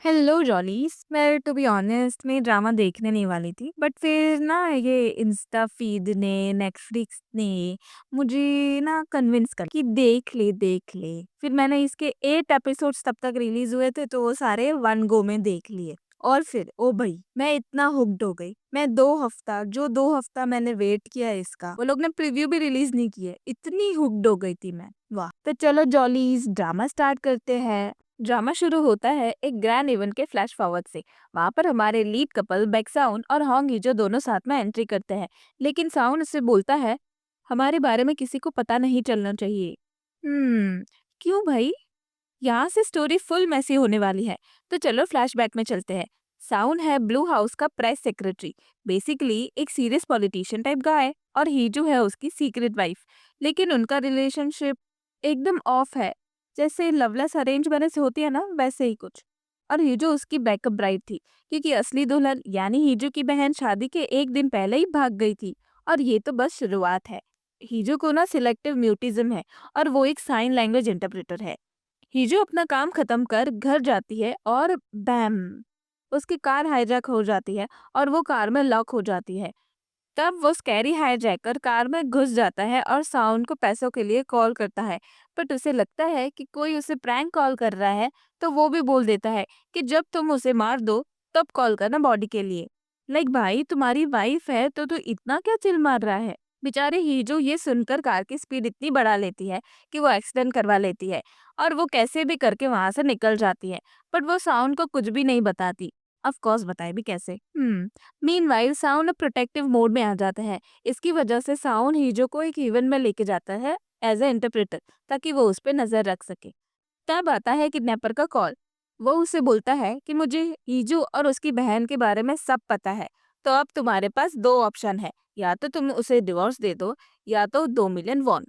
Hello जॉलीज़। मैं to be honest मैं drama देखने नहीं वाली थी, बट फिर ना ये इंस्टा फीड ने, नेटफ्लिक्स ने मुझे ना कन्विंस कर कि देख ले। फिर मैंने इसके 8 एपिसोड्स तब तक रिलीज़ हुए थे, तो वो सारे वन गो में देख लिए। और फिर ओ भई, मैं इतना हुक्ड हो गई। मैं 2 हफ्ता मैंने वेट किया इसका, वो लोग ने प्रीव्यू भी रिलीज़ नहीं किए, इतनी हुक्ड हो गई थी मैं। वाह! तो चलो जॉलीज़ ड्रामा स्टार्ट करते हैं। ड्रामा शुरू होता है एक ग्रैंड इवेंट के फ्लैश फॉरवर्ड से। वहां पर हमारे लीड कपल बैकसाउन और होंग जो दोनों साथ में एंट्री करते हैं, लेकिन साउन उससे बोलता है हमारे बारे में किसी को पता नहीं चलना चाहिए। क्यों भाई? यहाँ से स्टोरी फुल मैसी होने वाली है। तो चलो फ्लैशबैक में चलते हैं। साउन है ब्लू हाउस का प्रेस सेक्रेटरी, बेसिकली एक सीरियस पॉलिटिशियन टाइप गाय, और हीजू है उसकी सीक्रेट वाइफ। लेकिन उनका रिलेशनशिप एकदम ऑफ है, जैसे लवलेस अरेंज मैरिज से होती है ना, वैसे ही कुछ। और हीजू उसकी बैकअप ब्राइड थी, क्योंकि असली दुल्हन यानी हीजू की बहन शादी के एक दिन पहले ही भाग गई थी। और ये तो बस शुरुआत है। हीजू को ना सिलेक्टिव म्यूटिज्म है, और वो एक साइन लैंग्वेज इंटरप्रेटर है। हीजो अपना काम खत्म कर घर जाती है और बैम, उसकी कार हाईजैक हो जाती है और वो कार में लॉक हो जाती है। तब वो स्कैरी हाईजैकर कार में घुस जाता है और साउंड को पैसों के लिए कॉल करता है। बट उसे लगता है कि कोई उसे प्रैंक कॉल कर रहा है, तो वो भी बोल देता है कि जब तुम उसे मार दो तब कॉल करना बॉडी के लिए। लाइक भाई, तुम्हारी वाइफ है तो तू इतना क्या चिल मार रहा है? बेचारे हीजो ये सुनकर कार की स्पीड इतनी बढ़ा लेती है कि वो एक्सीडेंट करवा लेती है, और वो कैसे भी करके वहां से निकल जाती है। बट वो साउंड को कुछ भी नहीं बताती। ऑफ कोर्स बताए भी कैसे। मीनवाइल साउंड प्रोटेक्टिव मोड में आ जाता है। इसकी वजह से साउंड हीजो को एक इवेंट में लेके जाता है एज ए इंटरप्रेटर, ताकि वो उस पर नजर रख सके। तब आता है किडनैपर का कॉल। वो उसे बोलता है कि मुझे हीजू और उसकी बहन के बारे में सब पता है। तो अब तुम्हारे पास दो ऑप्शन है, या तो तुम उसे डिवोर्स दे दो, या तो 2 मिलियन वॉन।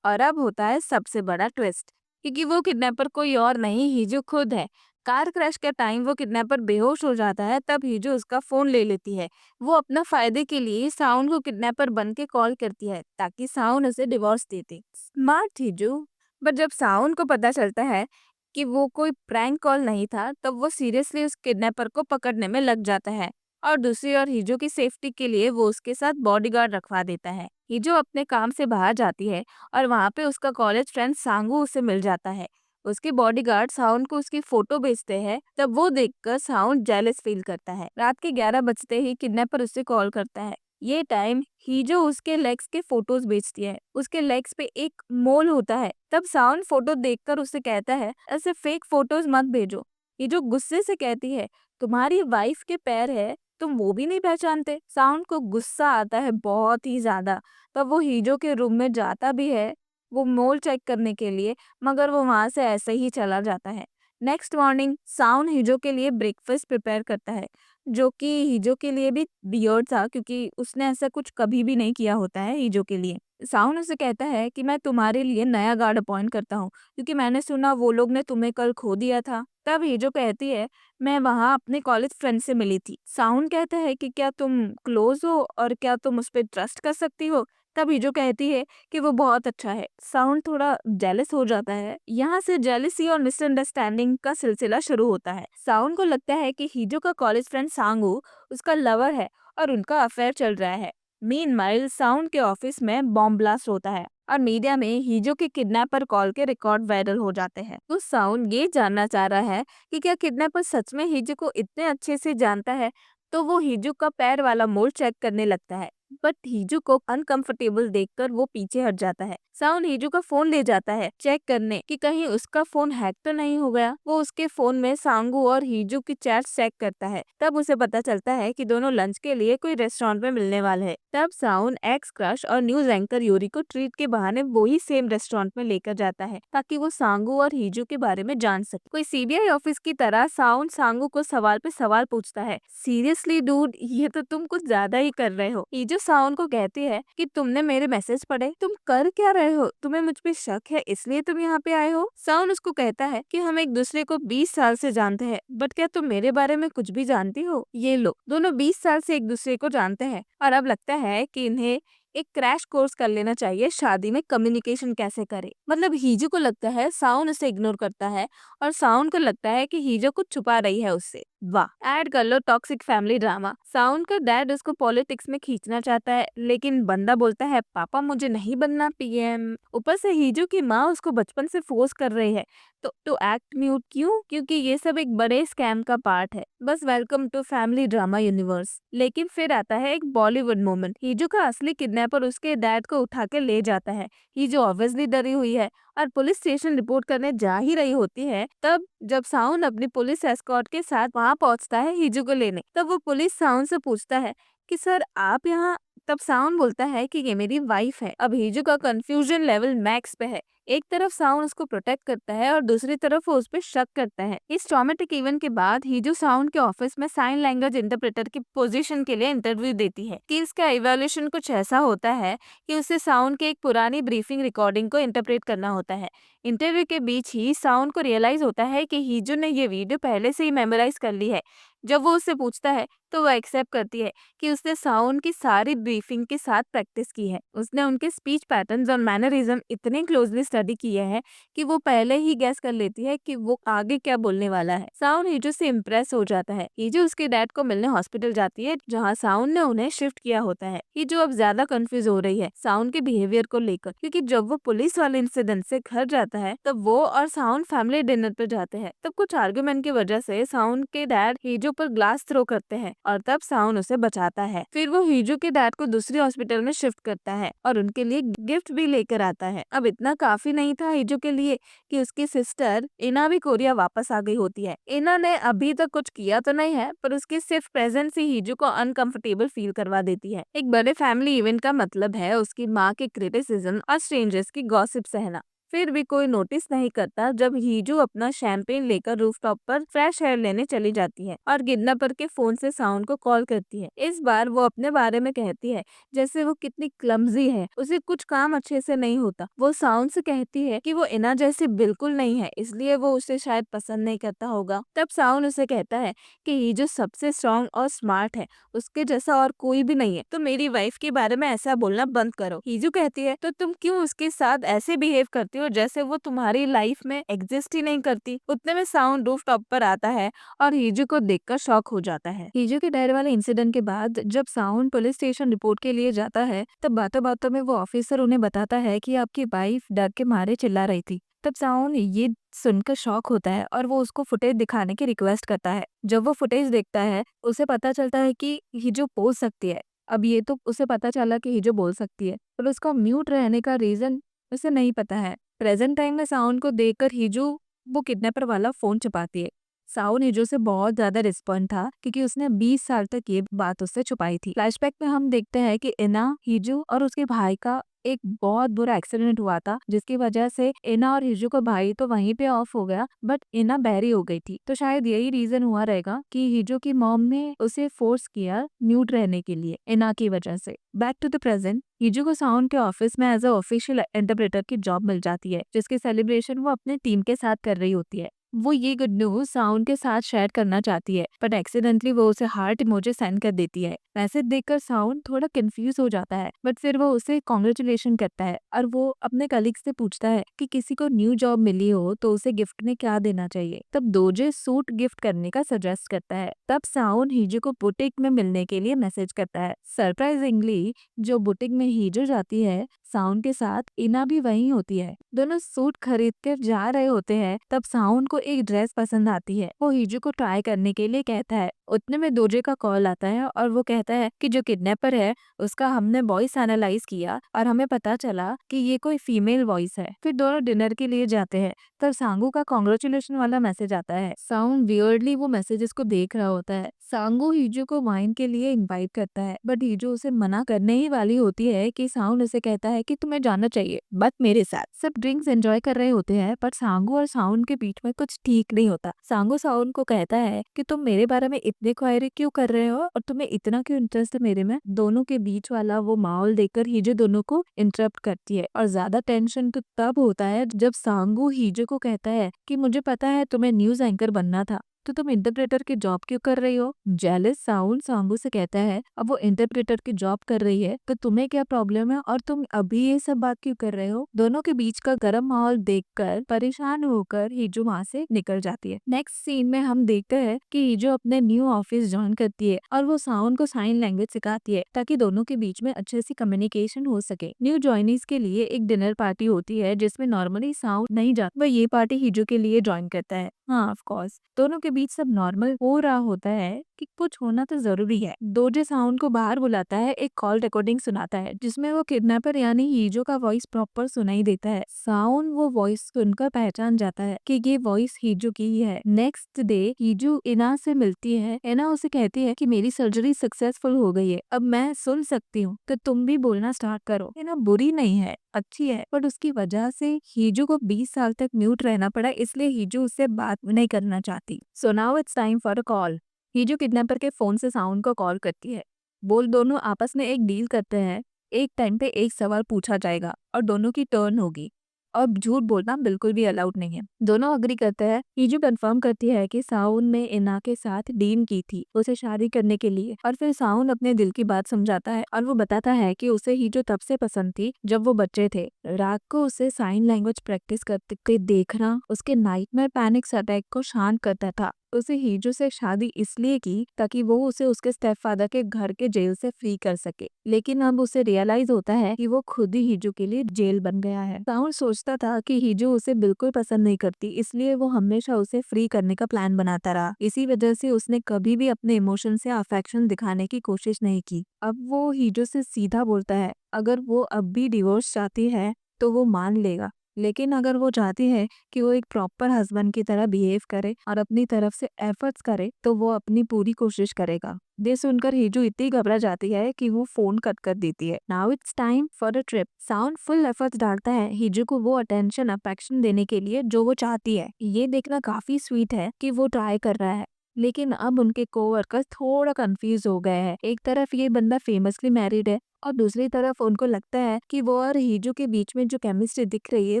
और अब होता है सबसे बड़ा ट्विस्ट, क्योंकि वो किडनैपर कोई और नहीं, हीजू खुद है। कार क्रैश के टाइम वो किडनैपर बेहोश हो जाता है, तब हीजू उसका फोन ले लेती है। वो अपना फायदे के लिए साउंड को किडनैपर बन के कॉल करती है, ताकि साउंड उसे डिवोर्स दे दे। Smart Heeju. बट जब साउंड को पता चलता है कि वो कोई प्रैंक कॉल नहीं था, तब वो सीरियसली उस किडनैपर को पकड़ने में लग जाता है। और दूसरी ओर हीजो की सेफ्टी के लिए वो उसके साथ बॉडीगार्ड रखवा देता है। हीजो अपने काम से बाहर जाती है, और वहाँ पे उसका कॉलेज फ्रेंड सांगू उसे मिल जाता है। उसके बॉडीगार्ड साउंड को उसकी फोटो भेजते हैं, तब वो देखकर साउंड जेलस फील करता है। रात के 11 बजते ही किडनैपर उसे कॉल करता है। ये टाइम हीजो उसके लेग्स के फोटोज भेजती है। उसके लेग्स पे एक मोल होता है। तब साउंड फोटो देखकर उसे कहता है ऐसे फेक फोटोज मत भेजो। हीजो गुस्से से कहती है तुम्हारी वाइफ के पैर है, तुम वो भी नहीं पहचानते? साउंड को गुस्सा आता है बहुत ही ज्यादा। तब वो हीजो के रूम में जाता भी है, वो मोल चेक करने के लिए, मगर वो वहां से ऐसे ही चला जाता है। नेक्स्ट मॉर्निंग साउंड हीजो के लिए ब्रेकफास्ट प्रिपेयर करता है, जो कि हीजो के लिए भी वियर्ड था, क्योंकि उसने ऐसा कुछ कभी भी नहीं किया होता है हीजो के लिए। साउंड उसे कहता है कि मैं तुम्हारे लिए नया गार्ड अपॉइंट करता हूँ, क्योंकि मैंने सुना वो लोग ने तुम्हें कल खो दिया था। तब हीजो कहती है मैं वहाँ अपने कॉलेज फ्रेंड से मिली थी। साउंड कहता है कि क्या तुम क्लोज हो और क्या तुम उस पर ट्रस्ट कर सकती हो? तब हीजो कहती है कि वो बहुत अच्छा है। साउंड थोड़ा जेलस हो जाता है। यहाँ से जेलसी और मिसअंडरस्टैंडिंग का सिलसिला शुरू होता है। साउंड को लगता है कि हीजो का कॉलेज फ्रेंड सांगू उसका लवर है, और उनका अफेयर चल रहा है। मीनवाइल साउंड के ऑफिस में बॉम्ब ब्लास्ट होता है, और मीडिया में हीजो के किडनैपर कॉल के रिकॉर्ड वायरल हो जाते हैं। तो साउंड ये जानना चाह रहा है कि क्या किडनैपर सच में हीजो को इतने अच्छे से जानता है। तो वो हीजो का पैर वाला मोड़ चेक करने लगता है, बट हीजू को अनकंफर्टेबल देखकर वो पीछे हट जाता है। साउंड हीजू का फोन ले जाता है चेक करने कि कहीं उसका फोन हैक तो नहीं हो गया। वो उसके फोन में सांगू और हीजू की चैट चेक करता है। तब उसे पता चलता है कि दोनों लंच के लिए कोई रेस्टोरेंट में मिलने वाले हैं। तब साउंड एक्स क्रश और न्यूज एंकर यूरी को ट्रीट के बहाने वही सेम रेस्टोरेंट में लेकर जाता है, ताकि वो सांगू और हीजू के बारे में जान सके। कोई सीबीआई ऑफिस की तरह साउंड सांगू को सवाल पे सवाल पूछता है। सीरियसली डूड, ये तो तुम कुछ ज्यादा ही कर रहे हो। हीजू साउंड को कहती है कि तुमने मेरे मैसेज पढ़े, तुम कर क्या रहे हो? तुम्हें मुझ पे शक है इसलिए तुम यहाँ पे आए हो? साउंड उसको कहता है कि हम एक दूसरे को 20 साल से जानते हैं, बट क्या तुम मेरे बारे में कुछ भी जानती हो? ये लोग दोनों 20 साल से एक दूसरे को जानते हैं, और अब लगता है कि इन्हें एक क्रैश कोर्स कर लेना चाहिए शादी में कम्युनिकेशन कैसे करे। मतलब हीजू को लगता है साउन उसे इग्नोर करता है और साउन को लगता है कि हीजो कुछ छुपा रही है उससे। वाह, ऐड कर लो टॉक्सिक फैमिली ड्रामा। साउन का डैड उसको पॉलिटिक्स में खींचना चाहता है, लेकिन बंदा बोलता है पापा मुझे नहीं बनना पीएम। ऊपर से हीजू की माँ उसको बचपन से फोर्स कर रही है तो एक्ट म्यूट क्यों? क्योंकि ये सब एक बड़े स्कैम का पार्ट है। बस welcome to family drama universe. लेकिन फिर आता है एक बॉलीवुड मोमेंट। हीजो का असली किडनैपर उसके डैड को उठा के ले जाता है। हीजो ऑब्वियसली डरी हुई है और पुलिस स्टेशन रिपोर्ट करने जा ही रही होती है। तब जब साउन अपनी पुलिस एस्कॉर्ट के साथ वहाँ पहुँचता है हीजो को लेने, तब वो पुलिस साउन से पूछता है कि सर आप यहाँ। तब साउन बोलता है कि ये मेरी वाइफ है। अब हीजो का कंफ्यूजन लेवल मैक्स पे है। एक तरफ साउन उसको प्रोटेक्ट करता है और दूसरी तरफ वो उस पर शक करता है। इस ट्रॉमेटिक इवेंट के बाद हीजो साउन के ऑफिस में साइन लैंग्वेज इंटरप्रेटर की पोजीशन के लिए इंटरव्यू देती है। स्किल्स का इवोल्यूशन कुछ ऐसा होता है कि उसे साउन के एक पुरानी ब्रीफिंग रिकॉर्डिंग को इंटरप्रेट करना होता है। इंटरव्यू के बीच ही साउन को रियलाइज होता है कि हीजो ने ये वीडियो पहले से ही मेमोराइज कर ली है। जब वो उससे पूछता है तो वो एक्सेप्ट करती है कि उसने साउंड की सारी ब्रीफिंग के साथ प्रैक्टिस की है। उसने उनके स्पीच पैटर्न्स और मैनरिज्म इतने क्लोजली स्टडी किए हैं कि वो पहले ही गैस कर लेती है कि वो आगे क्या बोलने वाला है। साउंड हीजो से इम्प्रेस हो जाता है। हीजो उसके डैड को मिलने हॉस्पिटल जाती है जहाँ साउंड ने उन्हें शिफ्ट किया होता है। हीजो अब ज्यादा कंफ्यूज हो रही है साउंड के बिहेवियर को लेकर, क्योंकि जब वो पुलिस वाले इंसिडेंट से घर जाता है तब वो और साउंड फैमिली डिनर पर जाते हैं। तब कुछ आर्गुमेंट की वजह से साउंड के डैड हीजो पर ग्लास थ्रो करते हैं और तब साउंड उसे बचाता है। फिर वो हीजो के डैड को दूसरी हॉस्पिटल में शिफ्ट करता है और उनके लिए गिफ्ट भी लेकर आता है। अब इतना काफी नहीं था हीजो के लिए कि उसकी सिस्टर इना भी कोरिया वापस आ गई होती है। इना ने अभी तक कुछ किया तो नहीं है, पर उसकी सिर्फ प्रेजेंस ही हीजो को अनकंफर्टेबल फील करवा देती है। एक बड़े फैमिली इवेंट का मतलब है उसकी माँ के क्रिटिसिज्म और स्ट्रेंजर्स की गॉसिप सहना। फिर भी कोई नोटिस नहीं करता जब हीजू अपना शैंपेन लेकर रूफटॉप पर फ्रेश एयर लेने चली जाती है और किडनैपर के फोन से साउंड को कॉल करती है। इस बार वो अपने बारे में कहती है जैसे वो कितनी क्लमजी है, उसे कुछ काम अच्छे से नहीं होता। वो साउंड से कहती है कि वो इना जैसी बिल्कुल नहीं है, इसलिए वो उसे शायद पसंद नहीं करता होगा। तब साउंड उसे कहता है कि हीजू सबसे स्ट्रॉन्ग और स्मार्ट है, उसके जैसा और कोई भी नहीं है, तो मेरी वाइफ के बारे में ऐसा बोलना बंद करो। हीजू कहती है तो तुम क्यों उसके साथ ऐसे बिहेव करती हो जैसे वो तुम्हारी लाइफ में एग्जिस्ट ही नहीं करती। उतने में साउंड रूफ टॉप पर आता है और हीजू को देखकर शॉक हो जाता है। हीजू के डर वाले इंसिडेंट के बाद जब साउंड पुलिस स्टेशन रिपोर्ट के लिए जाता है तब बातों बातों में वो ऑफिसर उन्हें बताता है कि आपकी वाइफ डर के मारे चिल्ला रही थी। तब साउंड ये सुनकर शॉक होता है और वो उसको फुटेज दिखाने की रिक्वेस्ट करता है। जब वो फुटेज देखता है उसे पता चलता है कि हीजो बोल सकती है। अब ये तो उसे पता चला कि हीजो बोल सकती है, पर उसका म्यूट रहने का रीजन उसे नहीं पता है। प्रेजेंट टाइम में साउंड को देखकर हीजो वो किडनैपर वाला फोन छुपाती है। साउंड हीजो से बहुत ज्यादा रिस्पॉन्ड था क्योंकि उसने 20 साल तक ये बात उससे छुपाई थी। फ्लैशबैक में हम देखते हैं कि इना, हीजो और उसके भाई का एक बहुत बुरा एक्सीडेंट हुआ था जिसकी वजह से इना और हिजू का भाई तो वहीं पे ऑफ हो गया, बट इना बहरी हो गई थी। तो शायद यही रीजन हुआ रहेगा कि हिजू की मॉम ने उसे फोर्स किया म्यूट रहने के लिए इना की वजह से। बैक टू द प्रेजेंट, हिजू को साउंड के ऑफिस में एज अ ऑफिशियल इंटरप्रेटर की जॉब मिल जाती है जिसकी सेलिब्रेशन वो अपने टीम के साथ कर रही होती है। वो ये गुड न्यूज साउंड के साथ शेयर करना चाहती है, बट एक्सीडेंटली वो उसे हार्ट इमोजी सेंड कर देती है। मैसेज देखकर साउंड थोड़ा कंफ्यूज हो जाता है, बट फिर वो उसे कॉन्ग्रेचुलेशन करता है और वो अपने कलीग से पूछता है कि किसी को न्यू जॉब मिली हो तो उसे गिफ्ट में क्या देना चाहिए। तब दोजे सूट गिफ्ट करने का सजेस्ट करता है। तब साउंड हीजो को बुटीक में मिलने के लिए मैसेज करता है। सरप्राइजिंगली जो बुटीक में हीजो जाती है साउंड के साथ इना भी वहीं होती है। दोनों सूट खरीद कर जा रहे होते हैं। तब साउंड को एक ड्रेस पसंद आती है, वो हिजू को ट्राई करने के लिए कहता है। उतने में दोजे का कॉल आता है और वो कहता है कि जो किडनैपर है उसका हमने वॉइस एनालाइज किया और हमें पता चला कि ये कोई फीमेल वॉइस है। फिर दोनों डिनर के लिए जाते हैं। तब सांगू का कॉन्ग्रेचुलेशन वाला मैसेज आता है। साउंड वियर्डली वो मैसेजेस को देख रहा होता है। सांगू हिजू को वाइन के लिए इनवाइट करता है, बट हिजू उसे मना करने ही वाली होती है कि साउंड उसे कहता है कि तुम्हें जाना चाहिए बट मेरे साथ। सब ड्रिंक्स एंजॉय कर रहे होते हैं, पर सांगू और साउंड के बीच में कुछ ठीक नहीं होता। सांगू साउंड को कहता है कि तुम मेरे बारे में इतने क्वायरी क्यों कर रहे हो और तुम्हें इतना क्यों इंटरेस्ट है मेरे में। दोनों के बीच वाला वो माहौल देखकर हिजो दोनों को इंटरप्ट करती है और ज्यादा टेंशन तो तब होता है जब सांगू हिजो को कहता है कि मुझे पता है तुम्हें न्यूज एंकर बनना था, तो तुम इंटरप्रेटर की जॉब क्यों कर रही हो? जेलस साउन सांबू से कहता है, अब वो इंटरप्रेटर की जॉब कर रही है तो तुम्हें क्या प्रॉब्लम है और तुम अभी ये सब बात क्यों कर रहे हो? दोनों के बीच का गर्म माहौल देखकर परेशान होकर हिजू वहाँ से निकल जाती है। नेक्स्ट सीन में हम देखते हैं कि हिजू अपने न्यू ऑफिस ज्वाइन करती है और वो साउन को साइन लैंग्वेज सिखाती है ताकि दोनों के बीच में अच्छे से कम्युनिकेशन हो सके। न्यू ज्वाइनीज के लिए एक डिनर पार्टी होती है जिसमें नॉर्मली साउंड नहीं जाता, वह ये पार्टी हिजू के लिए ज्वाइन करता है। हाँ ऑफ कोर्स दोनों के बीच सब नॉर्मल हो रहा होता है कि कुछ होना तो जरूरी है। दोजे साउंड को बाहर बुलाता है, एक कॉल रिकॉर्डिंग सुनाता है जिसमें वो किडनैपर यानी हीजो का वॉइस प्रॉपर सुनाई देता है। साउंड वो वॉइस सुनकर पहचान जाता है कि ये वॉइस हीजो की ही है। नेक्स्ट डे हीजो इना से मिलती है। इना उसे कहती है कि मेरी सर्जरी सक्सेसफुल हो गई है, अब मैं सुन सकती हूँ, तो तुम भी बोलना स्टार्ट करो। इना बुरी नहीं है, अच्छी है, बट उसकी वजह से हीजू को 20 साल तक म्यूट रहना पड़ा, इसलिए हीजू उससे बात नहीं करना चाहती। So now it's time for a call. Heeju kidnapper के फोन से साउंड को कॉल करती है। बोल दोनों आपस में एक डील करते हैं, एक टाइम पे एक सवाल पूछा जाएगा और दोनों की टर्न होगी और झूठ बोलना बिल्कुल भी अलाउड नहीं है। दोनों अग्री करते हैं। हीजू कंफर्म करती है कि साउन ने इना के साथ डील की थी उसे शादी करने के लिए, और फिर साउन अपने दिल की बात समझाता है और वो बताता है कि उसे हीजू तब से पसंद थी जब वो बच्चे थे। रात को उसे साइन लैंग्वेज प्रैक्टिस करते देखना उसके नाइटमेयर पैनिक अटैक को शांत करता था। उसे हीजू से शादी इसलिए की ताकि वो उसे उसके स्टेप फादर के घर के जेल से फ्री कर सके, लेकिन अब उसे रियलाइज होता है कि वो खुद ही हीजू के लिए जेल बन गया है। साउंड सोचता था कि हीजू उसे बिल्कुल पसंद नहीं करती, इसलिए वो हमेशा उसे फ्री करने का प्लान बनाता रहा। इसी वजह से उसने कभी भी अपने इमोशन से अफेक्शन दिखाने की कोशिश नहीं की। अब वो हीजू से सीधा बोलता है, अगर वो अब भी डिवोर्स चाहती है तो वो मान लेगा, लेकिन अगर वो चाहती है कि वो एक प्रॉपर हस्बैंड की तरह बिहेव करे और अपनी तरफ से एफर्ट्स करे तो वो अपनी पूरी कोशिश करेगा। ये सुनकर हीजू इतनी घबरा जाती है कि वो फोन कट कर देती है। Now it's time for a trip. Sound full efforts डालता है हीजू को वो अटेंशन अफेक्शन देने के लिए जो वो चाहती है। ये देखना काफी स्वीट है कि वो ट्राई कर रहा है, लेकिन अब उनके कोवर्कर्स थोड़ा कंफ्यूज हो गए हैं। एक तरफ ये बंदा फेमसली मैरिड है और दूसरी तरफ उनको लगता है कि वो और हीजू के बीच में जो केमिस्ट्री दिख रही है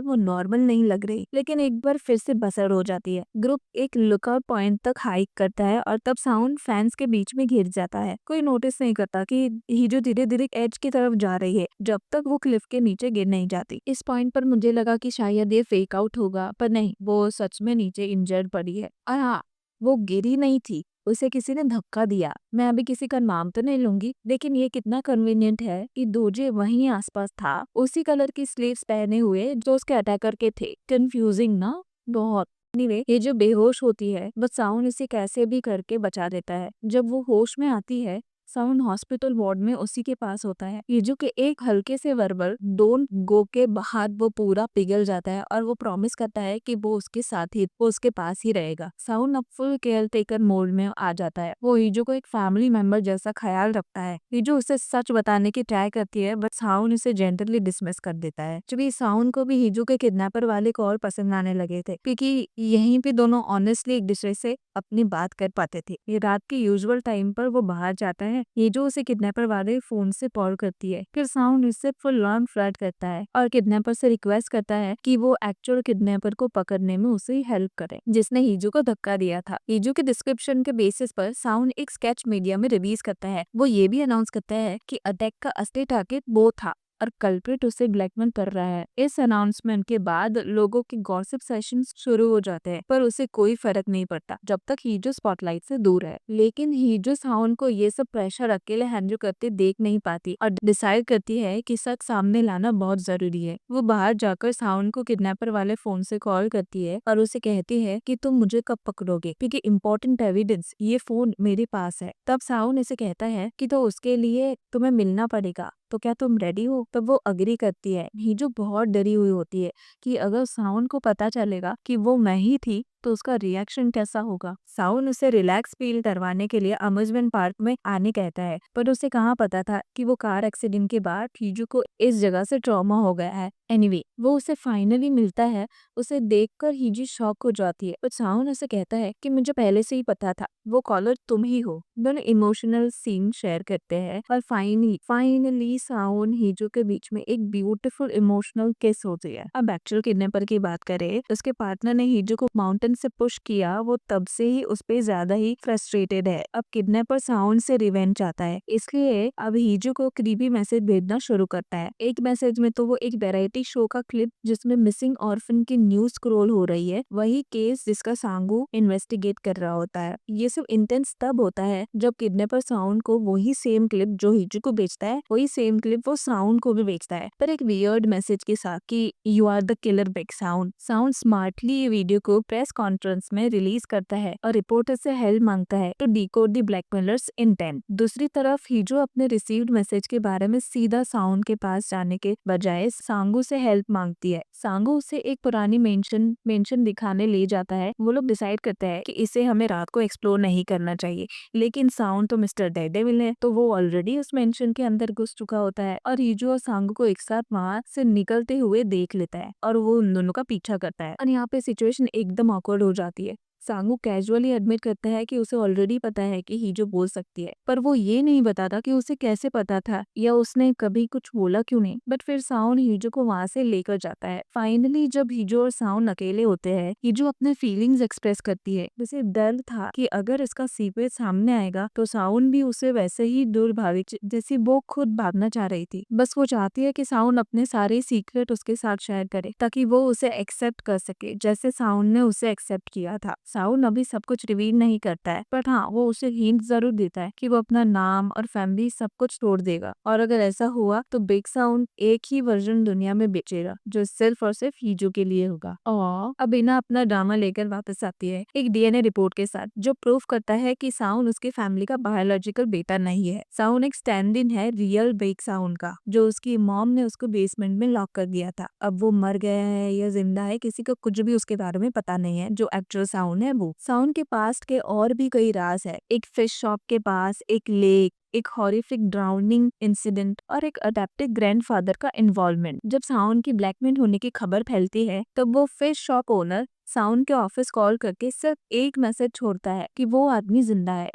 वो नॉर्मल नहीं लग रही, लेकिन एक बार फिर से बसर हो जाती है। ग्रुप एक लुकआउट पॉइंट तक हाइक करता है और तब साउंड फैंस के बीच में घिर जाता है। कोई नोटिस नहीं करता कि हीजू धीरे धीरे एज की तरफ जा रही है जब तक वो क्लिफ के नीचे गिर नहीं जाती। इस पॉइंट पर मुझे लगा कि शायद ये फेक आउट होगा, पर नहीं, वो सच में नीचे इंजर्ड पड़ी है। और हाँ, वो गिरी नहीं थी, उसे किसी ने धक्का दिया। मैं अभी किसी का नाम तो नहीं लूंगी, लेकिन ये कितना कन्वीनियंट है कि दोजे वहीं आसपास था, उसी कलर की स्लीव्स पहने हुए जो उसके अटैकर के थे। कंफ्यूजिंग ना, बहुत। एनीवे, ये जो बेहोश होती है बस साउंड इसे कैसे भी करके बचा देता है। जब वो होश में आती है साउंड हॉस्पिटल वार्ड में उसी के पास होता है। ये जो कि एक हल्के से वर्बल डोंट गो के बाद वो पूरा पिघल जाता है और वो प्रॉमिस करता है कि वो उसके साथ ही, वो उसके पास ही रहेगा। साउंड अब फुल केयर टेकर मोड में आ जाता है। वो हीजो को एक फैमिली मेंबर जैसा ख्याल रखता है। हीजो उसे सच बताने की ट्राई करती है बट साउंड इसे जेंटली डिसमिस कर देता है। क्योंकि साउंड को भी हीजो के किडनैपर वाले कॉल पसंद आने लगे थे, क्योंकि यहीं पे दोनों ऑनेस्टली एक दूसरे से अपनी बात कर पाते थे। ये रात के यूजुअल टाइम पर वो बाहर जाता है। ये जो उसे किडनैपर वाले फोन से कॉल करती है। फिर साउंड इससे फुल ऑन फ्लर्ट करता है और किडनैपर से रिक्वेस्ट करता है कि वो एक्चुअल किडनैपर को पकड़ने में उसे हेल्प करे जिसने हीजू को धक्का दिया था। हीजू के डिस्क्रिप्शन के बेसिस पर साउंड एक स्केच मीडिया में रिलीज करता है। वो ये भी अनाउंस करता है कि अटैक का असली टारगेट वो था और कल्प्रिट उसे ब्लैकमेल कर रहा है। इस अनाउंसमेंट के बाद लोगों के गॉसिप सेशंस शुरू हो जाते हैं, पर उसे कोई फर्क नहीं पड़ता जब तक हीजो स्पॉटलाइट से दूर है। लेकिन हीजो साउंड को ये सब प्रेशर अकेले हैंडल करते देख नहीं पाती और डिसाइड करती है कि सच सामने लाना बहुत जरूरी है। वो बाहर जाकर साउंड को किडनैपर वाले फोन से कॉल करती है और उसे कहती है कि तुम मुझे कब पकड़ोगे, क्योंकि इम्पोर्टेंट एविडेंस, ये फोन मेरे पास है। तब साउंड इसे कहता है कि तो उसके लिए तुम्हें मिलना पड़ेगा, तो क्या तुम रेडी हो? तब वो अग्री करती है। हीजो बहुत डरी हुई होती है कि अगर साउंड को पता चलेगा कि वो मैं ही थी तो उसका रिएक्शन कैसा होगा। साउंड उसे रिलैक्स फील करवाने के लिए अम्यूजमेंट पार्क में आने कहता है, पर उसे कहाँ पता था कि वो कार एक्सीडेंट के बाद हीजो को इस जगह से ट्रॉमा हो गया है। एनीवे, वो उसे फाइनली मिलता है। उसे देखकर हीजी शॉक हो जाती है, पर साउंड उसे कहता है कि मुझे पहले से ही पता था, वो कॉलर तुम ही हो। दोनों इमोशनल सीन शेयर करते हैं और फाइनली साउंड हीजो के बीच में एक ब्यूटीफुल इमोशनल किस होती है। अब एक्चुअल किडनैपर की बात करें, उसके पार्टनर ने हीजो को माउंटेन बटन से पुश किया वो तब से ही उस पे ज्यादा ही फ्रस्ट्रेटेड है। अब किडनैपर साउंड से रिवेंज चाहता है, इसलिए अब हीजो को क्रीपी मैसेज भेजना शुरू करता है। एक मैसेज में तो वो एक वैरायटी शो का क्लिप जिसमें मिसिंग ऑर्फन की न्यूज स्क्रॉल हो रही है, वही केस जिसका सांगू इन्वेस्टिगेट कर रहा होता है। ये सब इंटेंस तब होता है जब किडनैपर साउंड को वही सेम क्लिप जो हीजो को बेचता है, वही सेम क्लिप वो साउंड को भी बेचता है, पर एक वियर्ड मैसेज के साथ कि you are the killer big sound. Sound smartly ये वीडियो को प्रेस कॉन्फ्रेंस में रिलीज करता है और रिपोर्टर से हेल्प मांगता है to decode the blackmailer's intent. दूसरी तरफ हीजो अपने रिसीव्ड मैसेज के बारे में सीधा साउंड के पास जाने के बजाय सांगू से हेल्प मांगती है। सांगू उसे एक पुरानी मेंशन दिखाने ले जाता है। वो लोग डिसाइड करते हैं कि इसे हमें रात को एक्सप्लोर नहीं करना चाहिए, लेकिन साउंड तो मिस्टर डेयरडेविल है, तो वो ऑलरेडी उस मेंशन के अंदर घुस चुका होता है और हीजो और सांगू को एक साथ वहां से निकलते हुए देख लेता है और वो उन दोनों का पीछा करता है। और यहाँ पे सिचुएशन एकदम ऑकवर्ड हो जाती है। सांगू कैजुअली एडमिट करता है कि उसे ऑलरेडी पता है कि हीजो बोल सकती है, पर वो ये नहीं बताता कि उसे कैसे पता था या उसने कभी कुछ बोला क्यों नहीं। बट फिर साउंड हीजो को वहां से लेकर जाता है। फाइनली जब हीजो और साउंड अकेले होते हैं, हीजो अपने फीलिंग्स एक्सप्रेस करती है। उसे डर था कि अगर इसका सीक्रेट सामने आएगा तो साउंड भी उसे वैसे ही दूर भागी जैसी वो खुद भागना चाह रही थी। बस वो चाहती है कि साउंड अपने सारे सीक्रेट उसके साथ शेयर करे ताकि वो उसे एक्सेप्ट कर सके, जैसे साउंड ने उसे एक्सेप्ट किया था। साउंड अभी सब कुछ रिवील नहीं करता है, पर हाँ वो उसे हिंट जरूर देता है कि वो अपना नाम और फैमिली सब कुछ छोड़ देगा, और अगर ऐसा हुआ तो बिग साउंड एक ही वर्जन दुनिया में बेचेगा जो सिर्फ और सिर्फ हीजो के लिए होगा। और अब इना अपना ड्रामा लेकर वापस आती है एक डीएनए रिपोर्ट के साथ, जो प्रूफ करता है कि साउंड उसकी फैमिली का बायोलॉजिकल बेटा नहीं है। साउंड एक स्टैंड इन है रियल बिग साउंड का, जो उसकी मॉम ने उसको बेसमेंट में लॉक कर दिया था। अब वो मर गया है या जिंदा है किसी को कुछ भी उसके बारे में पता नहीं है। जो एक्चुअल साउंड है वो साउंड के पास्ट के और भी कई राज है। एक फिश शॉप के पास एक लेक, एक हॉरिफिक ड्राउनिंग इंसिडेंट और एक अडेप्टिव ग्रैंडफादर का इन्वॉल्वमेंट। जब साउंड की ब्लैकमेल होने की खबर फैलती है तब वो फिश शॉप ओनर साउंड के ऑफिस कॉल करके सिर्फ एक मैसेज छोड़ता है कि वो आदमी जिंदा है।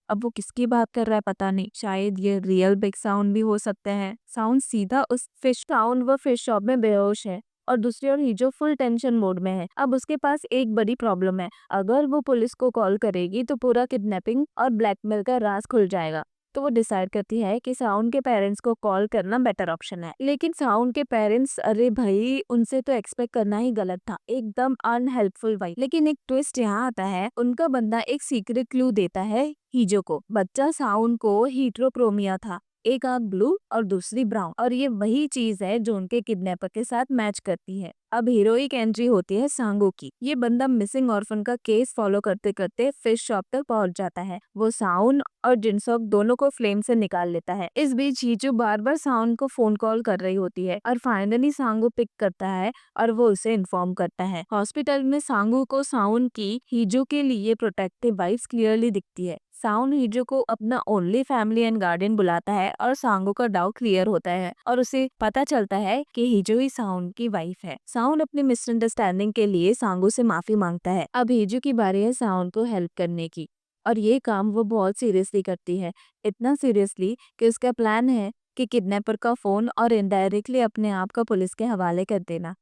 अब वो किसकी बात कर रहा है पता नहीं, शायद ये रियल बिग साउंड भी हो सकते हैं। साउंड सीधा उस फिश शॉप में बेहोश है और दूसरी ओर हीजो फुल टेंशन मोड में है। अब उसके पास एक बड़ी प्रॉब्लम है, अगर वो पुलिस को कॉल करेगी तो पूरा किडनैपिंग और ब्लैकमेल का राज खुल जाएगा। तो वो डिसाइड करती है कि साउंड के पेरेंट्स को कॉल करना बेटर ऑप्शन है। लेकिन साउंड के पेरेंट्स, अरे भाई उनसे तो एक्सपेक्ट करना ही गलत था, एकदम अनहेल्पफुल भाई। लेकिन एक ट्विस्ट यहाँ आता है, उनका बंदा एक सीक्रेट क्लू देता है हीजो को। बच्चा साउंड को हीट्रोक्रोमिया था, एक आंख ब्लू और दूसरी ब्राउन, और ये वही चीज है जो उनके किडनैपर के साथ मैच करती है। अब हीरोइक एंट्री होती है सांगो की। ये बंदा मिसिंग ऑर्फन का केस फॉलो करते करते फिश शॉप तक पहुंच जाता है। वो साउंड और जिनसोक दोनों को फ्लेम से निकाल लेता है। इस बीच हीजो बार बार साउंड को फोन कॉल कर रही होती है और फाइनली सांगो पिक करता है और वो उसे इन्फॉर्म करता है। हॉस्पिटल में सांगो को साउंड की हीजो के लिए प्रोटेक्टिव वाइब्स क्लियरली दिखती है। साउंड हीजो को अपना ओनली फैमिली एंड गार्डियन बुलाता है और सांगो का डाउट क्लियर होता है और उसे पता चलता है कि हीजो ही साउंड की वाइफ है। साउंड अपनी मिसअंडरस्टैंडिंग के लिए सांगो से माफी मांगता है। अब हीजो की बारी है साउंड को हेल्प करने की, और ये काम वो बहुत सीरियसली करती है। इतना सीरियसली कि उसका प्लान है कि किडनैपर का फोन और इनडायरेक्टली अपने आप का पुलिस के हवाले कर देना।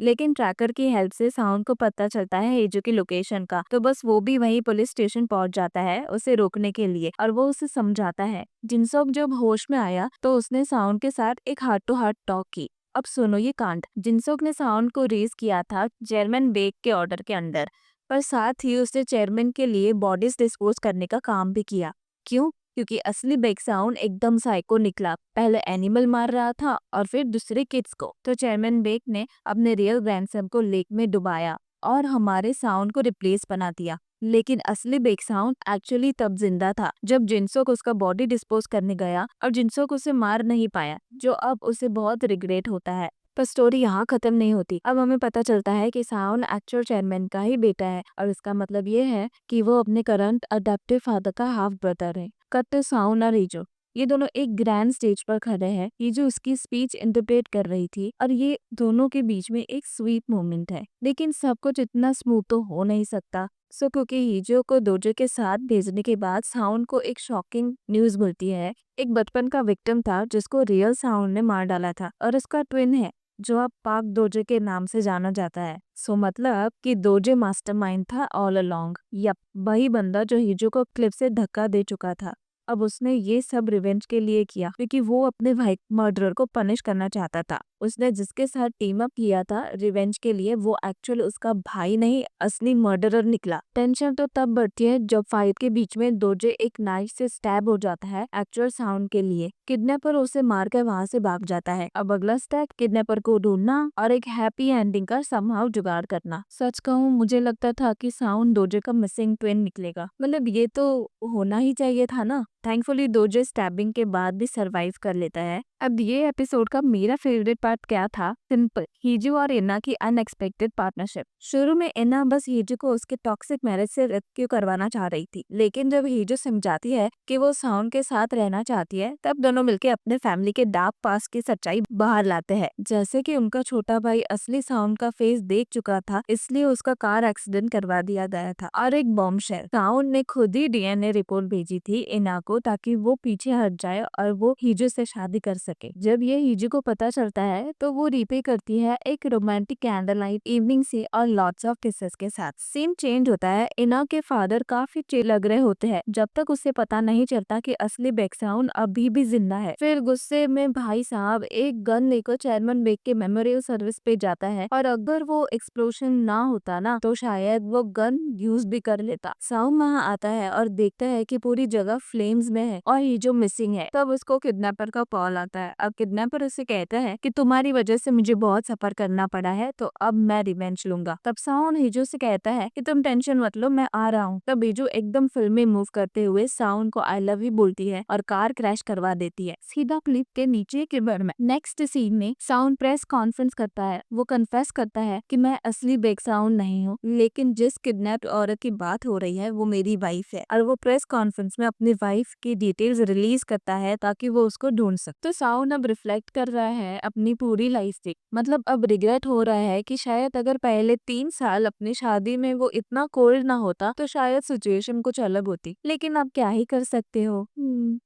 लेकिन ट्रैकर की हेल्प से साउंड को पता चलता है हीजो की लोकेशन का, तो बस वो भी वही पुलिस स्टेशन पहुंच जाता है उसे रोकने के लिए, और वो उसे समझाता है। जिनसोक जब होश में आया तो उसने साउंड के साथ एक हार्ट टू हार्ट टॉक की। अब सुनो ये कांड। जिनसोक ने साउंड को रेज किया था चेयरमैन बेक के ऑर्डर के अंडर, पर साथ ही उसने चेयरमैन के लिए बॉडीज डिस्पोज करने का काम भी किया। क्यों? क्योंकि असली बिग साउंड एकदम साइको निकला, पहले एनिमल मार रहा था और फिर दूसरे किड्स को। तो चेयरमैन बेक ने अपने रियल ग्रैंडसन को लेक में डुबाया और हमारे साउंड को रिप्लेस बना दिया। लेकिन असली बिग साउंड एक्चुअली तब जिंदा था जब जिनसोक उसका बॉडी डिस्पोज करने गया और जिनसोक उसे मार नहीं पाया, जो अब उसे बहुत रिग्रेट होता है। पर स्टोरी यहाँ खत्म नहीं होती। अब हमें पता चलता है कि साउंड एक्चुअल चेयरमैन का ही बेटा है, और इसका मतलब ये है कि वो अपने करंट अडॉप्टिव फादर का हाफ ब्रदर है। कट साउंड और हीजो, ये दोनों एक ग्रैंड स्टेज पर खड़े हैं। हीजो उसकी स्पीच इंटरप्रेट कर रही थी और ये दोनों के बीच में एक स्वीट मोमेंट है। लेकिन सब कुछ इतना स्मूथ तो हो नहीं सकता। क्योंकि हीजो को दोजो के साथ भेजने के बाद साउंड को एक शॉकिंग न्यूज मिलती है। एक बचपन का विक्टिम था जिसको रियल साउंड ने मार डाला था और उसका ट्विन है। जो अब पाक दोजे के नाम से जाना जाता है। सो मतलब कि दोजे मास्टरमाइंड था ऑल अलोंग। यप, वही बंदा जो हिजो को क्लिफ से धक्का दे चुका था। अब उसने ये सब रिवेंज के लिए किया क्योंकि वो अपने भाई मर्डरर को पनिश करना चाहता था। उसने जिसके साथ टीम अप किया था रिवेंज के लिए वो एक्चुअल उसका भाई नहीं, असली मर्डरर निकला। टेंशन तो तब बढ़ती है जब फाइट के बीच में दोजे एक नाइफ से स्टैब हो जाता है एक्चुअल साउंड के लिए। किडनैपर उसे मार कर वहाँ से भाग जाता है। अब अगला स्टेप किडनैपर को ढूंढना और एक हैप्पी एंडिंग का समहाउ जुगाड़ करना। सच कहूँ मुझे लगता था कि साउंड दोजे का मिसिंग ट्विन निकलेगा, मतलब ये तो होना ही चाहिए था ना। थैंकफुली दोजे स्टैबिंग के बाद भी सरवाइव कर लेता है। अब ये एपिसोड का मेरा फेवरेट पार्ट क्या था? सिंपल, हिजू और इना की अनएक्सपेक्टेड पार्टनरशिप। शुरू में इना बस हिजू को उसके टॉक्सिक मैरिज से रेस्क्यू करवाना चाह रही थी, लेकिन जब हिजू समझाती है कि वो साउंड के साथ रहना चाहती है तब दोनों मिलकर अपने फैमिली के डार्क पास्ट की सच्चाई बाहर लाते हैं। जैसे कि उनका छोटा भाई असली साउंड का फेस देख चुका था, इसलिए उसका कार एक्सीडेंट करवा दिया गया था। और एक बॉम्बशेल, साउंड ने खुद ही डीएनए रिपोर्ट भेजी थी इना को ताकि वो पीछे हट जाए और वो हिजू से शादी कर सके। जब ये हिजू को पता चलता है तो वो रिपे करती है एक रोमांटिक कैंडल लाइट इवनिंग से और लॉट्स ऑफ किसेस के साथ। सीन चेंज होता है। इना के फादर काफी चिल लग रहे होते हैं जब तक उसे पता नहीं चलता कि असली बैकग्राउंड अभी भी जिंदा है। फिर गुस्से में भाई साहब एक गन लेकर चेयरमैन बेग के मेमोरियल सर्विस पे जाता है और अगर वो एक्सप्लोजन ना होता ना तो शायद वो गन यूज भी कर लेता। साउंड वहाँ आता है और देखता है कि पूरी जगह फ्लेम्स में है और ये जो मिसिंग है। तब उसको किडनैपर का कॉल आता है। अब किडनैपर उसे कहता है कि तुम्हारी वजह से मुझे बहुत सफर करना पड़ा है तो अब मैं रिवेंज लूंगा। तब साउंड हिजो से कहता है कि तुम टेंशन मत लो, मैं आ रहा हूँ। तब हिजो एकदम फिल्मी मूव करते हुए साउंड को आई लव यू बोलती है और कार क्रैश करवा देती है सीधा क्लिप के नीचे किबर में। नेक्स्ट सीन में साउंड प्रेस कॉन्फ्रेंस करता है। वो कन्फेस करता है कि मैं असली बेक साउंड नहीं हूँ, लेकिन जिस किडनैप्ड औरत की बात हो रही है वो मेरी वाइफ है। और वो प्रेस कॉन्फ्रेंस में अपनी वाइफ की डिटेल्स रिलीज करता है ताकि वो उसको ढूंढ सके। तो साउंड अब रिफ्लेक्ट कर रहा है अपनी पूरी लाइफ से, मतलब अब रिग्रेट हो रहा है कि शायद अगर पहले 3 साल अपनी शादी में वो इतना कोल्ड ना होता तो शायद सिचुएशन कुछ अलग होती, लेकिन अब क्या ही कर सकते हो।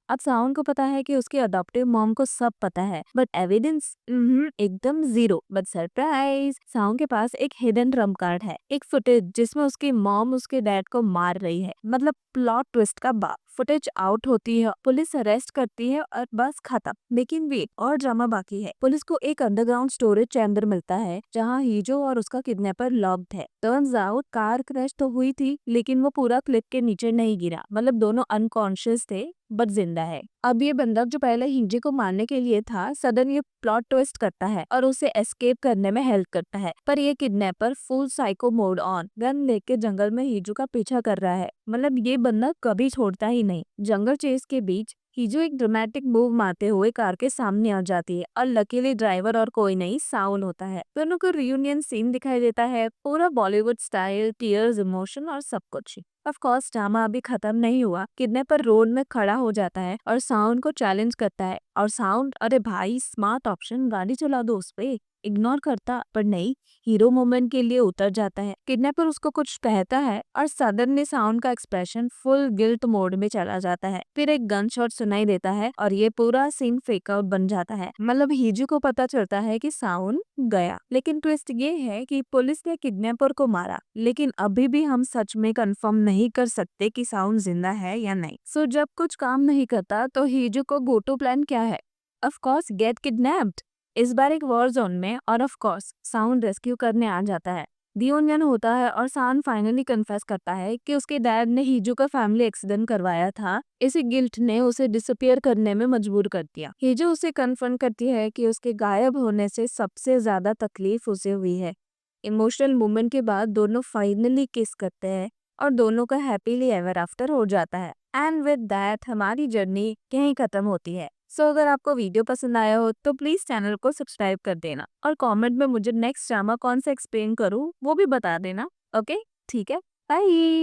अब साउंड को पता है कि उसकी अडॉप्टिव मॉम को सब पता है, बट एविडेंस एकदम जीरो। बट सरप्राइज, साउंड के पास एक हिडन ट्रम्प कार्ड है, एक फुटेज जिसमें उसकी मॉम उसके डैड को मार रही है, मतलब प्लॉट ट्विस्ट का बाप। फुटेज आउट होती है, पुलिस अरेस्ट करती है और बस खत्म। लेकिन वेट, और ड्रामा बाकी है। पुलिस को एक अंडरग्राउंड स्टोरेज चैम्बर मिलता है जहाँ हिजो और उसका किडनैपर लॉक्ड है। टर्न्स आउट कार क्रैश तो हुई थी लेकिन वो पूरा क्लिप के नीचे नहीं गिरा, मतलब दोनों अनकॉन्शियस थे बट जिंदा है। अब ये बंदा जो पहले हिंजे को मारने के लिए था सडन ये प्लॉट ट्विस्ट करता है और उसे एस्केप करने में हेल्प करता है। पर ये kidnapper full psycho mode on gun लेके जंगल में हिजू का पीछा कर रहा है, मतलब ये बंदा कभी छोड़ता ही नहीं। जंगल चेस के बीच हिजू एक ड्रामेटिक मूव मारते हुए कार के सामने आ जाती है और लकीली ड्राइवर और कोई नहीं साउंड होता है। दोनों को रियूनियन सीन दिखाई देता है, पूरा बॉलीवुड स्टाइल, टीयर्स, इमोशन और सब कुछ। ऑफ कोर्स ड्रामा अभी खत्म नहीं हुआ। किडनैपर रोड में खड़ा हो जाता है और साउंड को चैलेंज करता है और साउंड, अरे भाई स्मार्ट ऑप्शन, गाड़ी चला दो उस पे, इग्नोर करता, पर नहीं, हीरो मोमेंट के लिए उतर जाता है। किडनैपर उसको कुछ कहता है और सडनली साउंड का एक्सप्रेशन फुल गिल्ट मोड में चला जाता है। फिर एक गन शॉट सुनाई देता है और ये पूरा सीन फेक आउट बन जाता है, मतलब हिजू को पता चलता है कि साउंड गया। लेकिन ट्विस्ट ये है कि पुलिस ने किडनैपर को मारा, लेकिन अभी भी हम सच में कंफर्म नहीं कर सकते कि साउंड जिंदा है या नहीं। सो जब कुछ काम नहीं करता तो हिजू को गो टू प्लान क्या है? ऑफ कोर्स गेट किडनैप्ड, इस बार एक वॉर जोन में, और ऑफ कोर्स साउंड रेस्क्यू करने आ जाता है। रियूनियन होता है और साउंड फाइनली कन्फेस करता है कि उसके डैड ने हिजू का फैमिली एक्सीडेंट करवाया था, इसी गिल्ट ने उसे डिसअपियर करने में मजबूर कर दिया। हिजू उसे कन्फर्म करती है कि उसके गायब होने से सबसे ज्यादा तकलीफ उसे हुई है। इमोशनल मोमेंट के बाद दोनों फाइनली किस करते हैं और दोनों का हैप्पीली एवर आफ्टर हो जाता है। एंड विद दैट हमारी जर्नी यहीं खत्म होती है। सो अगर आपको वीडियो पसंद आया हो तो प्लीज चैनल को सब्सक्राइब कर देना और कमेंट में मुझे नेक्स्ट ड्रामा कौन सा एक्सप्लेन करूँ वो भी बता देना। ओके, ठीक है, बाय।